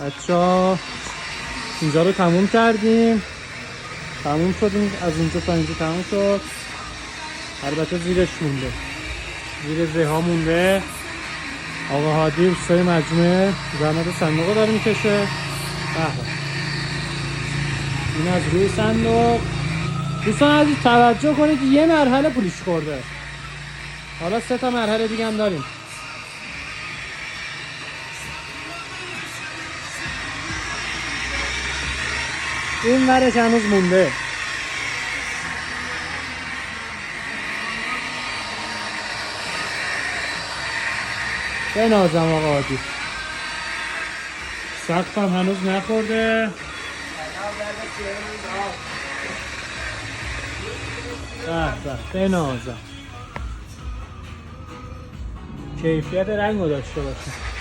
بچه‌ها اینجا رو تموم کردیم. تموم شدیم، از اینجا تا اینجا تموم شد. البته زیرش مونده، زیر زها مونده. آقا هادی اوستای مجموعه زحمت صندوق رو داره میکشه. این از روی صندوق. دوستان عزیز توجه کنید یه مرحله پولیش خورده، حالا 3 تا مرحله دیگه هم داریم. این ورش هنوز مونده. بنازم آقا هادی، سقف هم هنوز نخورده. بنازم کیفیت رنگ رو داشته باشه.